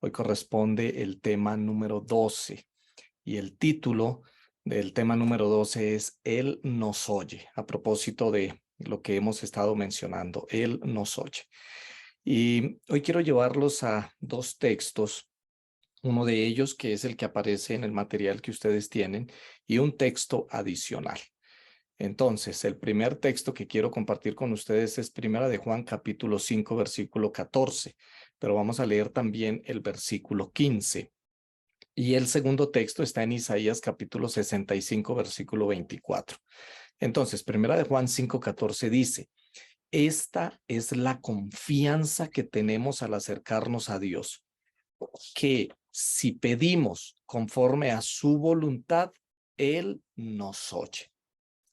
Hoy corresponde el tema número 12 y el título del tema número 12 es Él nos oye, a propósito de lo que hemos estado mencionando, Él nos oye. Y hoy quiero llevarlos a dos textos, uno de ellos que es el que aparece en el material que ustedes tienen y un texto adicional. Entonces, el primer texto que quiero compartir con ustedes es Primera de Juan, capítulo 5, versículo 14, pero vamos a leer también el versículo 15. Y el segundo texto está en Isaías, capítulo 65, versículo 24. Entonces, Primera de Juan 5, 14 dice, esta es la confianza que tenemos al acercarnos a Dios, que si pedimos conforme a su voluntad, Él nos oye.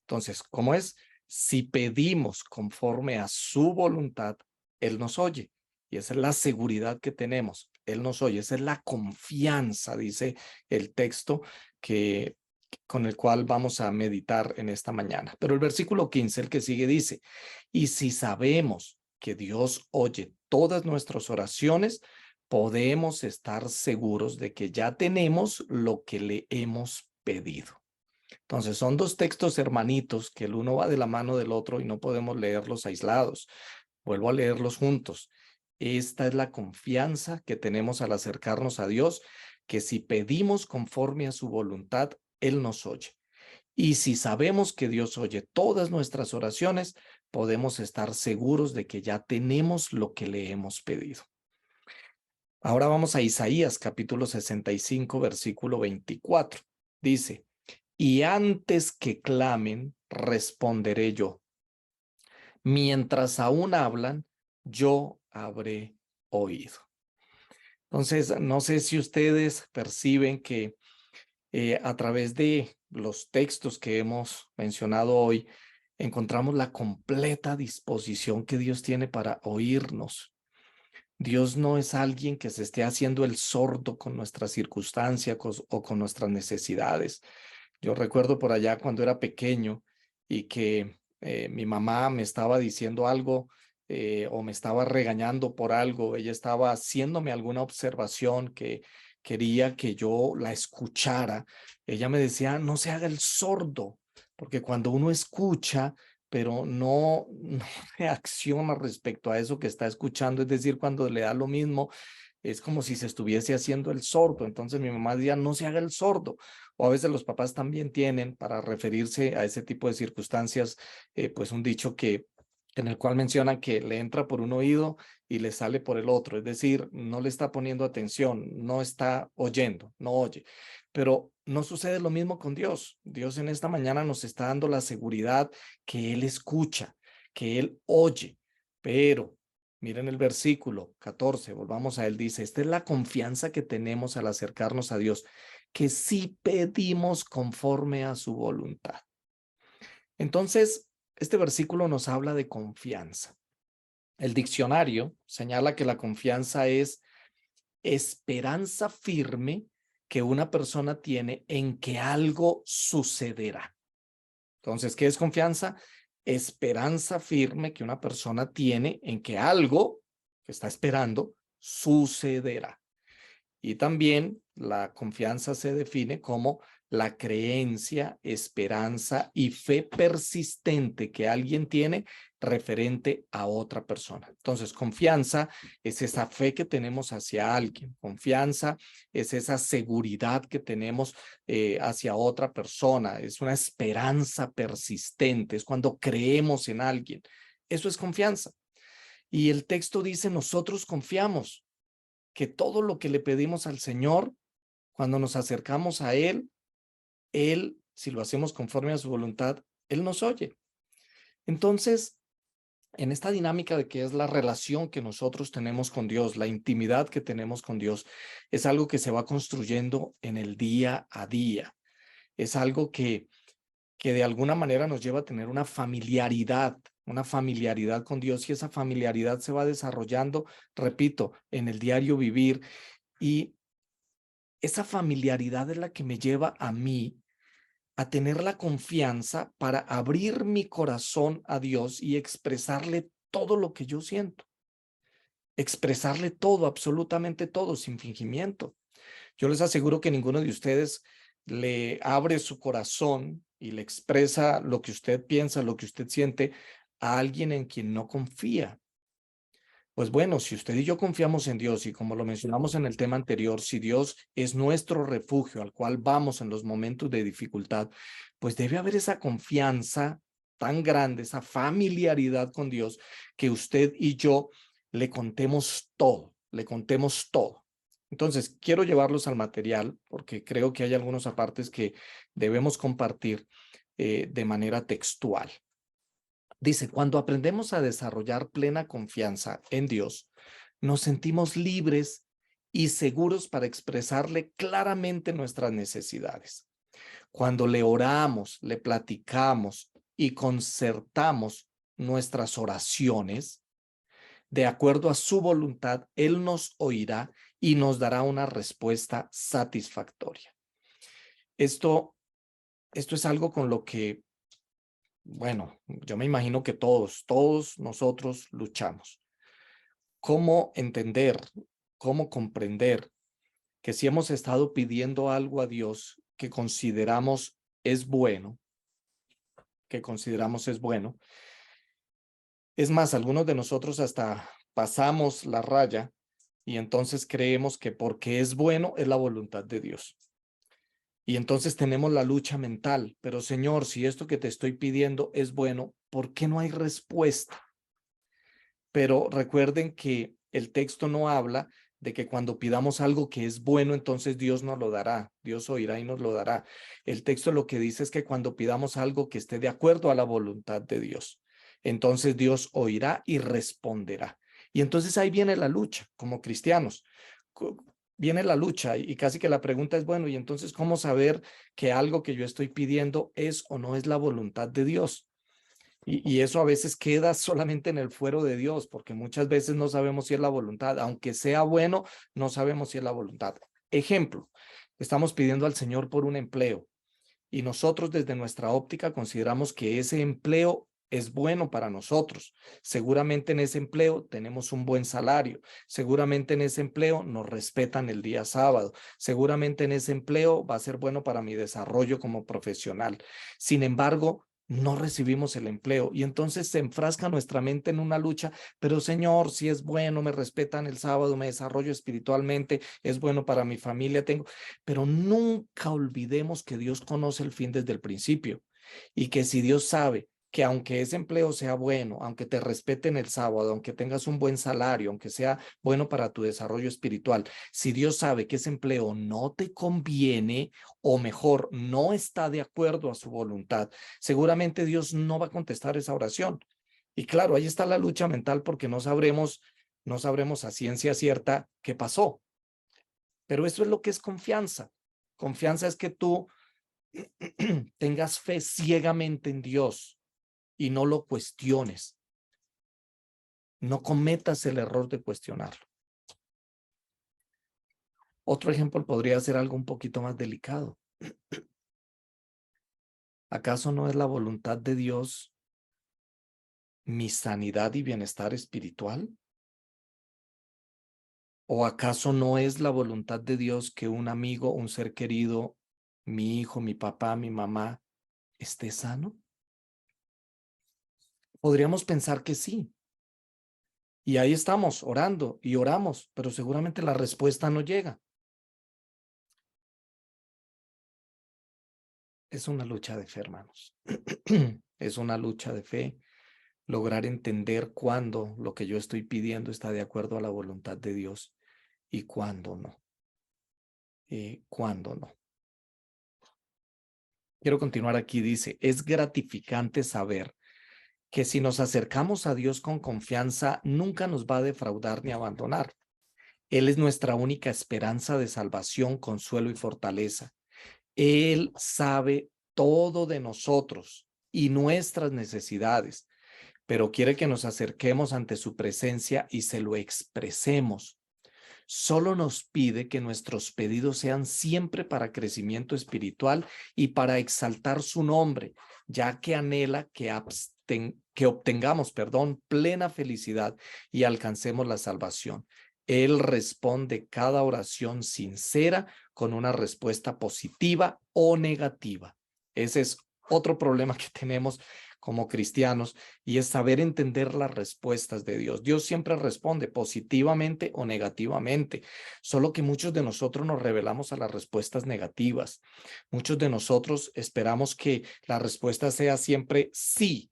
Entonces, ¿cómo es? Si pedimos conforme a su voluntad, Él nos oye. Y esa es la seguridad que tenemos. Él nos oye. Esa es la confianza, dice el texto con el cual vamos a meditar en esta mañana. Pero el versículo 15, el que sigue, dice, y si sabemos que Dios oye todas nuestras oraciones, podemos estar seguros de que ya tenemos lo que le hemos pedido. Entonces, son dos textos hermanitos que el uno va de la mano del otro y no podemos leerlos aislados. Vuelvo a leerlos juntos. Esta es la confianza que tenemos al acercarnos a Dios, que si pedimos conforme a su voluntad, Él nos oye. Y si sabemos que Dios oye todas nuestras oraciones, podemos estar seguros de que ya tenemos lo que le hemos pedido. Ahora vamos a Isaías, capítulo 65, versículo 24. Dice, y antes que clamen, responderé yo. Mientras aún hablan, yo habré oído. Entonces, no sé si ustedes perciben que a través de los textos que hemos mencionado hoy, encontramos la completa disposición que Dios tiene para oírnos. Dios no es alguien que se esté haciendo el sordo con nuestras circunstancias o con nuestras necesidades. Yo recuerdo por allá cuando era pequeño y que mi mamá me estaba diciendo algo o me estaba regañando por algo. Ella estaba haciéndome alguna observación que quería que yo la escuchara. Ella me decía, no se haga el sordo, porque cuando uno escucha, pero no reacciona respecto a eso que está escuchando, es decir, cuando le da lo mismo, es como si se estuviese haciendo el sordo. Entonces mi mamá decía, no se haga el sordo. O a veces los papás también tienen, para referirse a ese tipo de circunstancias, pues un dicho en el cual mencionan que le entra por un oído y le sale por el otro. Es decir, no le está poniendo atención, no está oyendo, no oye. Pero no sucede lo mismo con Dios. Dios en esta mañana nos está dando la seguridad que Él escucha, que Él oye. Pero miren el versículo 14, volvamos a él, dice, esta es la confianza que tenemos al acercarnos a Dios, que si pedimos conforme a su voluntad. Entonces, este versículo nos habla de confianza. El diccionario señala que la confianza es esperanza firme que una persona tiene en que algo sucederá. Entonces, ¿qué es confianza? Esperanza firme que una persona tiene en que algo que está esperando sucederá. Y también la confianza se define como la creencia, esperanza y fe persistente que alguien tiene referente a otra persona. Entonces, confianza es esa fe que tenemos hacia alguien. Confianza es esa seguridad que tenemos hacia otra persona. Es una esperanza persistente. Es cuando creemos en alguien. Eso es confianza. Y el texto dice, nosotros confiamos que todo lo que le pedimos al Señor, cuando nos acercamos a Él, si lo hacemos conforme a su voluntad, Él nos oye. Entonces, en esta dinámica de que es la relación que nosotros tenemos con Dios, la intimidad que tenemos con Dios, es algo que se va construyendo en el día a día. Es algo que de alguna manera nos lleva a tener una familiaridad con Dios, y esa familiaridad se va desarrollando, repito, en el diario vivir. Y esa familiaridad es la que me lleva a mí a tener la confianza para abrir mi corazón a Dios y expresarle todo lo que yo siento. expresarle todo, absolutamente todo, sin fingimiento. Yo les aseguro que ninguno de ustedes le abre su corazón y le expresa lo que usted piensa, lo que usted siente a alguien en quien no confía. Pues bueno, si usted y yo confiamos en Dios y como lo mencionamos en el tema anterior, si Dios es nuestro refugio al cual vamos en los momentos de dificultad, pues debe haber esa confianza tan grande, esa familiaridad con Dios, que usted y yo le contemos todo, le contemos todo. Entonces, quiero llevarlos al material porque creo que hay algunos apartes que debemos compartir de manera textual. Dice, cuando aprendemos a desarrollar plena confianza en Dios, nos sentimos libres y seguros para expresarle claramente nuestras necesidades. Cuando le oramos, le platicamos y concertamos nuestras oraciones, de acuerdo a su voluntad, Él nos oirá y nos dará una respuesta satisfactoria. Esto es algo con lo que, bueno, yo me imagino que todos nosotros luchamos. ¿Cómo entender, cómo comprender que si hemos estado pidiendo algo a Dios que consideramos es bueno, es más, algunos de nosotros hasta pasamos la raya y entonces creemos que porque es bueno es la voluntad de Dios. Y entonces tenemos la lucha mental, pero Señor, si esto que te estoy pidiendo es bueno, ¿por qué no hay respuesta? Pero recuerden que el texto no habla de que cuando pidamos algo que es bueno, entonces Dios nos lo dará, Dios oirá y nos lo dará. El texto lo que dice es que cuando pidamos algo que esté de acuerdo a la voluntad de Dios, entonces Dios oirá y responderá. Y entonces ahí viene la lucha como cristianos. Viene la lucha y casi que la pregunta es, bueno, ¿y entonces cómo saber que algo que yo estoy pidiendo es o no es la voluntad de Dios? Y eso a veces queda solamente en el fuero de Dios, porque muchas veces no sabemos si es la voluntad, aunque sea bueno, no sabemos si es la voluntad. Ejemplo, estamos pidiendo al Señor por un empleo y nosotros desde nuestra óptica consideramos que ese empleo es bueno para nosotros. Seguramente en ese empleo tenemos un buen salario, seguramente en ese empleo nos respetan el día sábado, seguramente en ese empleo va a ser bueno para mi desarrollo como profesional. Sin embargo, no recibimos el empleo y entonces se enfrasca nuestra mente en una lucha, pero Señor, si es bueno, me respetan el sábado, me desarrollo espiritualmente, es bueno para mi familia, pero nunca olvidemos que Dios conoce el fin desde el principio y que si Dios sabe que aunque ese empleo sea bueno, aunque te respeten el sábado, aunque tengas un buen salario, aunque sea bueno para tu desarrollo espiritual, si Dios sabe que ese empleo no te conviene o mejor, no está de acuerdo a su voluntad, seguramente Dios no va a contestar esa oración. Y claro, ahí está la lucha mental porque no sabremos a ciencia cierta qué pasó. Pero eso es lo que es confianza. Confianza es que tú tengas fe ciegamente en Dios y no lo cuestiones. No cometas el error de cuestionarlo. Otro ejemplo podría ser algo un poquito más delicado. ¿Acaso no es la voluntad de Dios mi sanidad y bienestar espiritual? ¿O acaso no es la voluntad de Dios que un amigo, un ser querido, mi hijo, mi papá, mi mamá, esté sano? Podríamos pensar que sí. Y ahí estamos orando y oramos, pero seguramente la respuesta no llega. Es una lucha de fe, hermanos. Es una lucha de fe. Lograr entender cuándo lo que yo estoy pidiendo está de acuerdo a la voluntad de Dios y cuándo no. Cuándo no. Quiero continuar aquí. Dice, es gratificante saber que si nos acercamos a Dios con confianza, nunca nos va a defraudar ni abandonar. Él es nuestra única esperanza de salvación, consuelo y fortaleza. Él sabe todo de nosotros y nuestras necesidades, pero quiere que nos acerquemos ante su presencia y se lo expresemos. Solo nos pide que nuestros pedidos sean siempre para crecimiento espiritual y para exaltar su nombre, ya que anhela que obtengamos, perdón, plena felicidad y alcancemos la salvación. Él responde cada oración sincera con una respuesta positiva o negativa. Ese es otro problema que tenemos como cristianos, y es saber entender las respuestas de Dios. Dios siempre responde positivamente o negativamente, solo que muchos de nosotros nos rebelamos a las respuestas negativas. Muchos de nosotros esperamos que la respuesta sea siempre sí,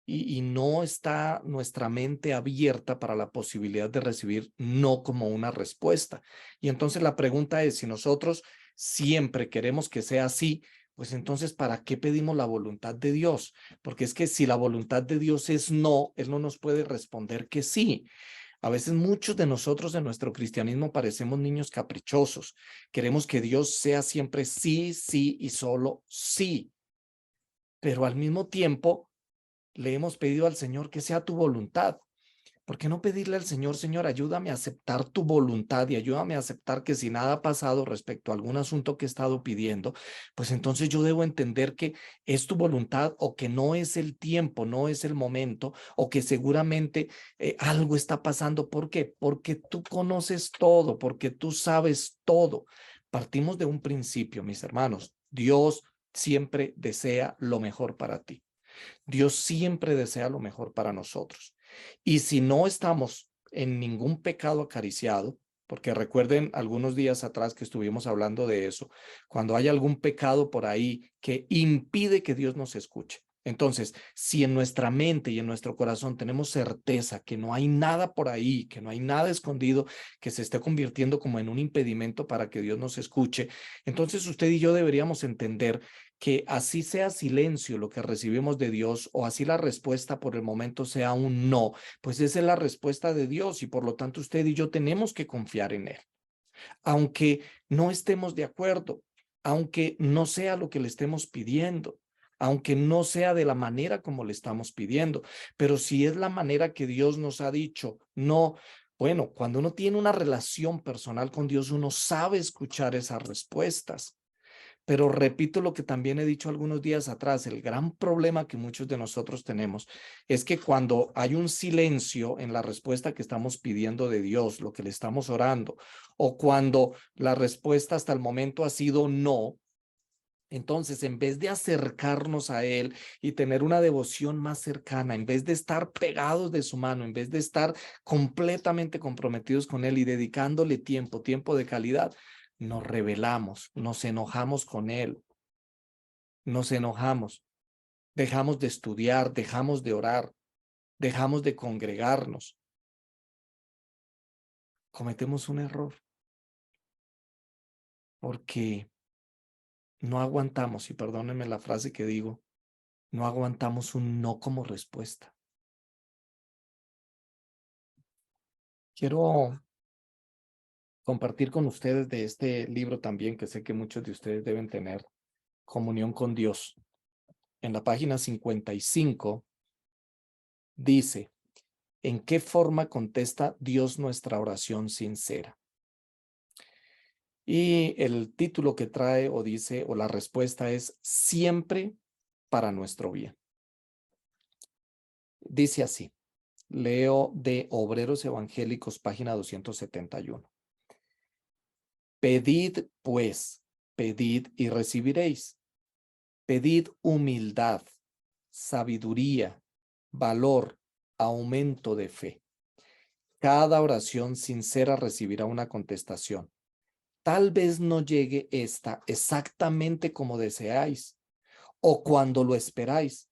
y no está nuestra mente abierta para la posibilidad de recibir no como una respuesta. Y entonces la pregunta es, si nosotros siempre queremos que sea así, pues entonces, ¿para qué pedimos la voluntad de Dios? Porque es que si la voluntad de Dios es no, Él no nos puede responder que sí. A veces muchos de nosotros en nuestro cristianismo parecemos niños caprichosos. Queremos que Dios sea siempre sí, sí y solo sí. Pero al mismo tiempo le hemos pedido al Señor que sea tu voluntad. ¿Por qué no pedirle al Señor, Señor, ayúdame a aceptar tu voluntad y ayúdame a aceptar que si nada ha pasado respecto a algún asunto que he estado pidiendo, pues entonces yo debo entender que es tu voluntad o que no es el tiempo, no es el momento, o que seguramente algo está pasando? ¿Por qué? Porque tú conoces todo, porque tú sabes todo. Partimos de un principio, mis hermanos. Dios siempre desea lo mejor para ti. Dios siempre desea lo mejor para nosotros. Y si no estamos en ningún pecado acariciado, porque recuerden algunos días atrás que estuvimos hablando de eso, cuando hay algún pecado por ahí que impide que Dios nos escuche. Entonces, si en nuestra mente y en nuestro corazón tenemos certeza que no hay nada por ahí, que no hay nada escondido que se esté convirtiendo como en un impedimento para que Dios nos escuche, entonces usted y yo deberíamos entender que así sea silencio lo que recibimos de Dios, o así la respuesta por el momento sea un no, pues esa es la respuesta de Dios, y por lo tanto usted y yo tenemos que confiar en Él. Aunque no estemos de acuerdo, aunque no sea lo que le estemos pidiendo, aunque no sea de la manera como le estamos pidiendo, pero si es la manera que Dios nos ha dicho, no. Bueno, cuando uno tiene una relación personal con Dios, uno sabe escuchar esas respuestas. Pero repito lo que también he dicho algunos días atrás, el gran problema que muchos de nosotros tenemos es que cuando hay un silencio en la respuesta que estamos pidiendo de Dios, lo que le estamos orando, o cuando la respuesta hasta el momento ha sido no, entonces, en vez de acercarnos a Él y tener una devoción más cercana, en vez de estar pegados de su mano, en vez de estar completamente comprometidos con Él y dedicándole tiempo, tiempo de calidad, nos rebelamos, nos enojamos con Él, nos enojamos, dejamos de estudiar, dejamos de orar, dejamos de congregarnos. Cometemos un error porque no aguantamos, y perdónenme la frase que digo, no aguantamos un no como respuesta. Quiero compartir con ustedes de este libro también, que sé que muchos de ustedes deben tener, Comunión con Dios. En la página 55 dice, ¿en qué forma contesta Dios nuestra oración sincera? Y el título que trae o dice, o la respuesta es, siempre para nuestro bien. Dice así, leo de Obreros Evangélicos, página 271. Pedid, pues, pedid y recibiréis. Pedid humildad, sabiduría, valor, aumento de fe. Cada oración sincera recibirá una contestación. Tal vez no llegue esta exactamente como deseáis o cuando lo esperáis,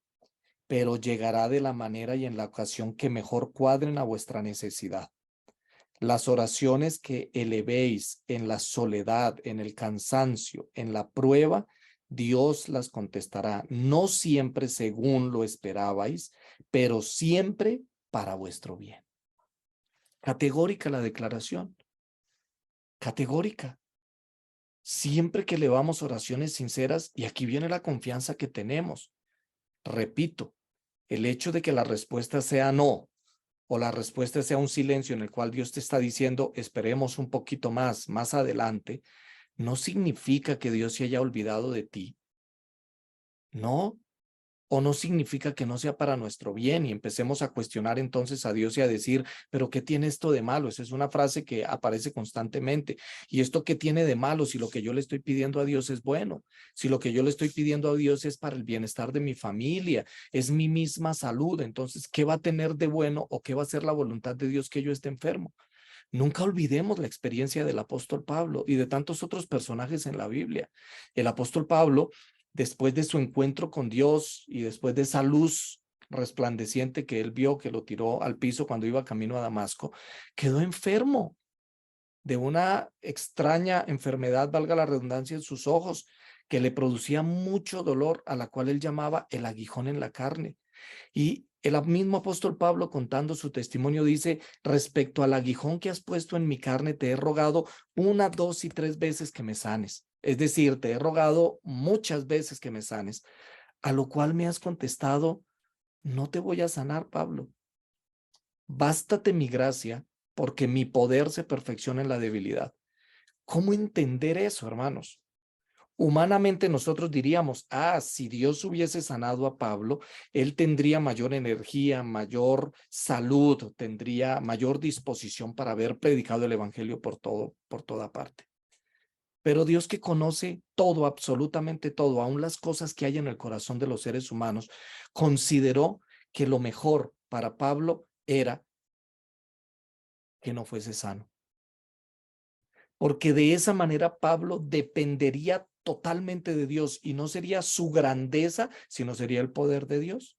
pero llegará de la manera y en la ocasión que mejor cuadren a vuestra necesidad. Las oraciones que elevéis en la soledad, en el cansancio, en la prueba, Dios las contestará, no siempre según lo esperabais, pero siempre para vuestro bien. Categórica la declaración, categórica. Siempre que elevamos oraciones sinceras, y aquí viene la confianza que tenemos. Repito, el hecho de que la respuesta sea no, o la respuesta sea un silencio en el cual Dios te está diciendo, esperemos un poquito más adelante, no significa que Dios se haya olvidado de ti. No, o no significa que no sea para nuestro bien y empecemos a cuestionar entonces a Dios y a decir, pero ¿qué tiene esto de malo? Esa es una frase que aparece constantemente. ¿Y esto qué tiene de malo si lo que yo le estoy pidiendo a Dios es bueno? Si lo que yo le estoy pidiendo a Dios es para el bienestar de mi familia, es mi misma salud, entonces, ¿qué va a tener de bueno o qué va a ser la voluntad de Dios que yo esté enfermo? Nunca olvidemos la experiencia del apóstol Pablo y de tantos otros personajes en la Biblia. El apóstol Pablo, después de su encuentro con Dios y después de esa luz resplandeciente que él vio, que lo tiró al piso cuando iba camino a Damasco, quedó enfermo de una extraña enfermedad, valga la redundancia, en sus ojos, que le producía mucho dolor, a la cual él llamaba el aguijón en la carne. Y el mismo apóstol Pablo, contando su testimonio, dice, respecto al aguijón que has puesto en mi carne, te he rogado 1, 2 y 3 veces que me sanes. Es decir, te he rogado muchas veces que me sanes, a lo cual me has contestado, no te voy a sanar, Pablo. Bástate mi gracia, porque mi poder se perfecciona en la debilidad. ¿Cómo entender eso, hermanos? Humanamente nosotros diríamos, si Dios hubiese sanado a Pablo, él tendría mayor energía, mayor salud, tendría mayor disposición para haber predicado el evangelio por toda parte. Pero Dios, que conoce todo, absolutamente todo, aun las cosas que hay en el corazón de los seres humanos, consideró que lo mejor para Pablo era que no fuese sano, porque de esa manera Pablo dependería totalmente de Dios y no sería su grandeza, sino sería el poder de Dios.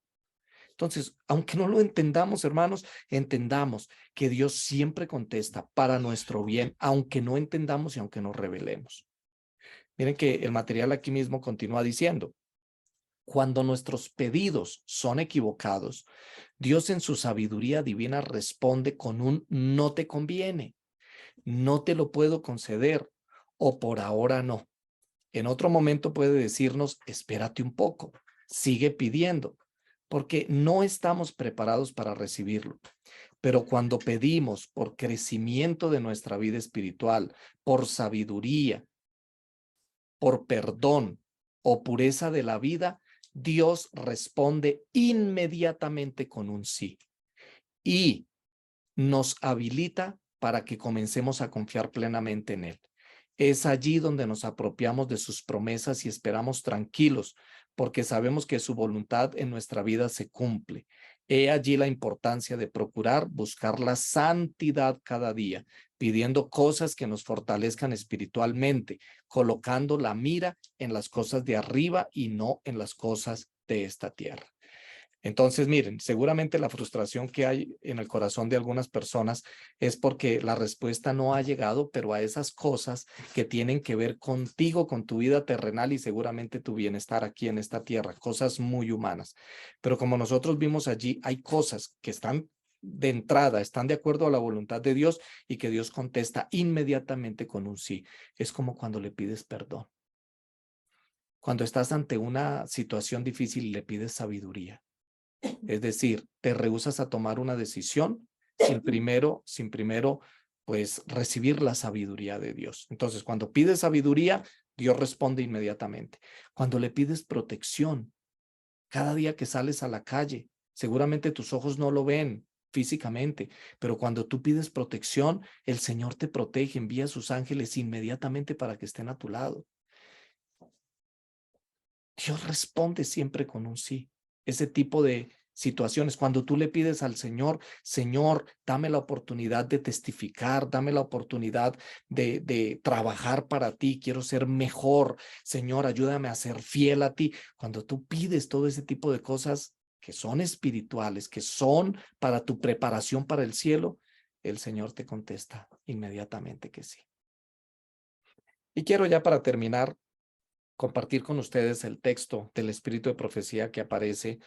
Entonces, aunque no lo entendamos, hermanos, entendamos que Dios siempre contesta para nuestro bien, aunque no entendamos y aunque nos rebelemos. Miren que el material aquí mismo continúa diciendo, cuando nuestros pedidos son equivocados, Dios en su sabiduría divina responde con un no te conviene, no te lo puedo conceder o por ahora no. En otro momento puede decirnos, espérate un poco, sigue pidiendo, porque no estamos preparados para recibirlo. Pero cuando pedimos por crecimiento de nuestra vida espiritual, por sabiduría, por perdón o pureza de la vida, Dios responde inmediatamente con un sí y nos habilita para que comencemos a confiar plenamente en Él. Es allí donde nos apropiamos de sus promesas y esperamos tranquilos, porque sabemos que su voluntad en nuestra vida se cumple. He allí la importancia de procurar buscar la santidad cada día, pidiendo cosas que nos fortalezcan espiritualmente, colocando la mira en las cosas de arriba y no en las cosas de esta tierra. Entonces, miren, seguramente la frustración que hay en el corazón de algunas personas es porque la respuesta no ha llegado, pero a esas cosas que tienen que ver contigo, con tu vida terrenal y seguramente tu bienestar aquí en esta tierra, cosas muy humanas. Pero como nosotros vimos allí, hay cosas que están de entrada, están de acuerdo a la voluntad de Dios y que Dios contesta inmediatamente con un sí. Es como cuando le pides perdón. Cuando estás ante una situación difícil y le pides sabiduría. Es decir, te rehusas a tomar una decisión sin primero, pues, recibir la sabiduría de Dios. Entonces, cuando pides sabiduría, Dios responde inmediatamente. Cuando le pides protección, cada día que sales a la calle, seguramente tus ojos no lo ven físicamente, pero cuando tú pides protección, el Señor te protege, envía a sus ángeles inmediatamente para que estén a tu lado. Dios responde siempre con un sí. Ese tipo de situaciones, cuando tú le pides al Señor, Señor, dame la oportunidad de testificar, dame la oportunidad de trabajar para ti, quiero ser mejor, Señor, ayúdame a ser fiel a ti. Cuando tú pides todo ese tipo de cosas que son espirituales, que son para tu preparación para el cielo, el Señor te contesta inmediatamente que sí. Y quiero ya para terminar compartir con ustedes el texto del Espíritu de Profecía que aparece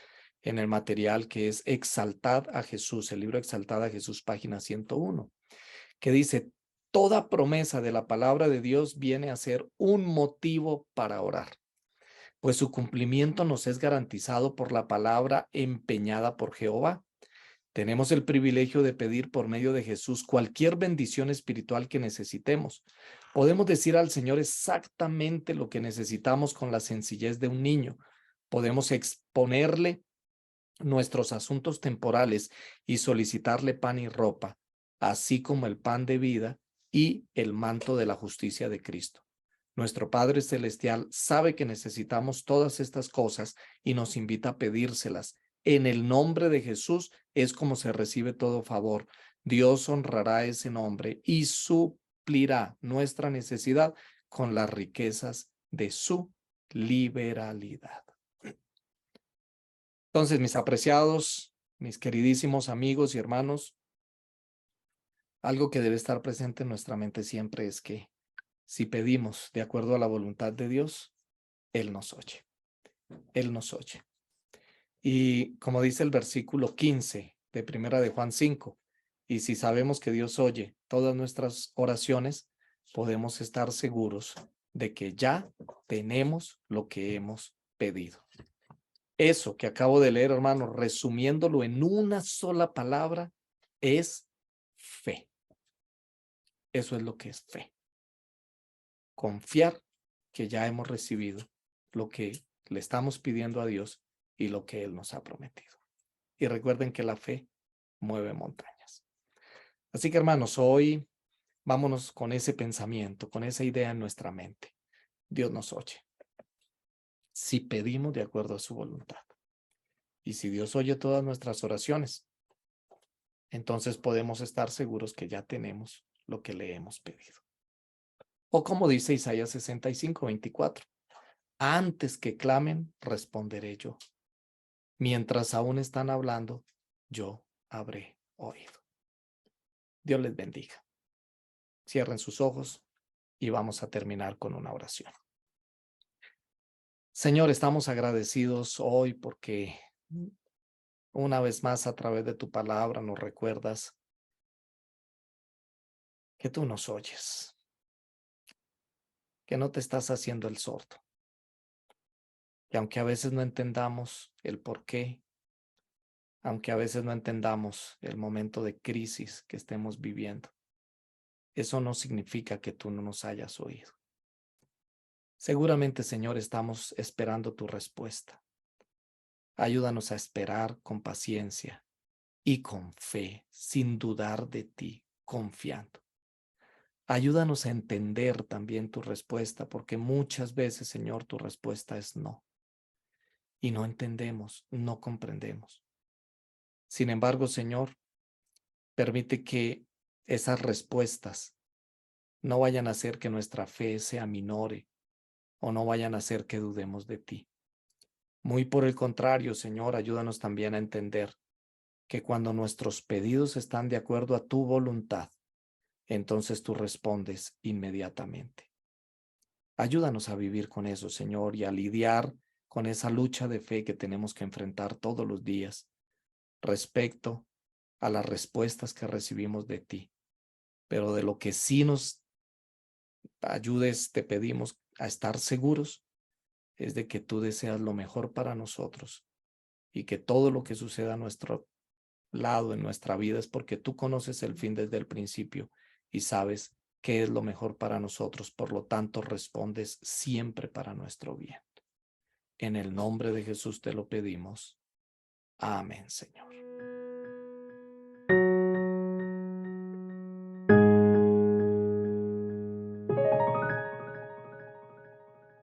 en el material, que es Exaltad a Jesús, el libro Exaltad a Jesús, página 101, que dice, toda promesa de la palabra de Dios viene a ser un motivo para orar, pues su cumplimiento nos es garantizado por la palabra empeñada por Jehová. Tenemos el privilegio de pedir por medio de Jesús cualquier bendición espiritual que necesitemos. Podemos decir al Señor exactamente lo que necesitamos con la sencillez de un niño, Podemos exponerle nuestros asuntos temporales y solicitarle pan y ropa, así como el pan de vida y el manto de la justicia de Cristo. Nuestro Padre Celestial sabe que necesitamos todas estas cosas y nos invita a pedírselas. En el nombre de Jesús es como se recibe todo favor. Dios honrará ese nombre y suplirá nuestra necesidad con las riquezas de su liberalidad. Entonces, mis apreciados, mis queridísimos amigos y hermanos, algo que debe estar presente en nuestra mente siempre es que si pedimos de acuerdo a la voluntad de Dios, Él nos oye. Él nos oye. Y como dice el versículo 15 de Primera de Juan 5, y si sabemos que Dios oye todas nuestras oraciones, podemos estar seguros de que ya tenemos lo que hemos pedido. Eso que acabo de leer, hermano, resumiéndolo en una sola palabra, es fe. Eso es lo que es fe. Confiar que ya hemos recibido lo que le estamos pidiendo a Dios y lo que Él nos ha prometido. Y recuerden que la fe mueve montañas. Así que, hermanos, hoy vámonos con ese pensamiento, con esa idea en nuestra mente. Dios nos oye si pedimos de acuerdo a su voluntad. Y si Dios oye todas nuestras oraciones, entonces podemos estar seguros que ya tenemos lo que le hemos pedido. O como dice Isaías 65:24, antes que clamen, responderé yo. Mientras aún están hablando, yo habré oído. Dios les bendiga. Cierren sus ojos y vamos a terminar con una oración. Señor, estamos agradecidos hoy porque una vez más a través de tu palabra nos recuerdas que tú nos oyes, que no te estás haciendo el sordo. Y aunque a veces no entendamos el por qué, aunque a veces no entendamos el momento de crisis que estemos viviendo, eso no significa que tú no nos hayas oído. Seguramente, Señor, estamos esperando tu respuesta. Ayúdanos a esperar con paciencia y con fe, sin dudar de ti, confiando. Ayúdanos a entender también tu respuesta, porque muchas veces, Señor, tu respuesta es no. Y no entendemos, no comprendemos. Sin embargo, Señor, permite que esas respuestas no vayan a hacer que nuestra fe se aminore o no vayan a hacer que dudemos de ti. Muy por el contrario, Señor, ayúdanos también a entender que cuando nuestros pedidos están de acuerdo a tu voluntad, entonces tú respondes inmediatamente. Ayúdanos a vivir con eso, Señor, y a lidiar con esa lucha de fe que tenemos que enfrentar todos los días respecto a las respuestas que recibimos de ti. Pero de lo que sí nos ayudes, te pedimos a estar seguros, es de que tú deseas lo mejor para nosotros y que todo lo que suceda a nuestro lado en nuestra vida es porque tú conoces el fin desde el principio y sabes qué es lo mejor para nosotros. Por lo tanto, respondes siempre para nuestro bien. En el nombre de Jesús te lo pedimos. Amén, Señor.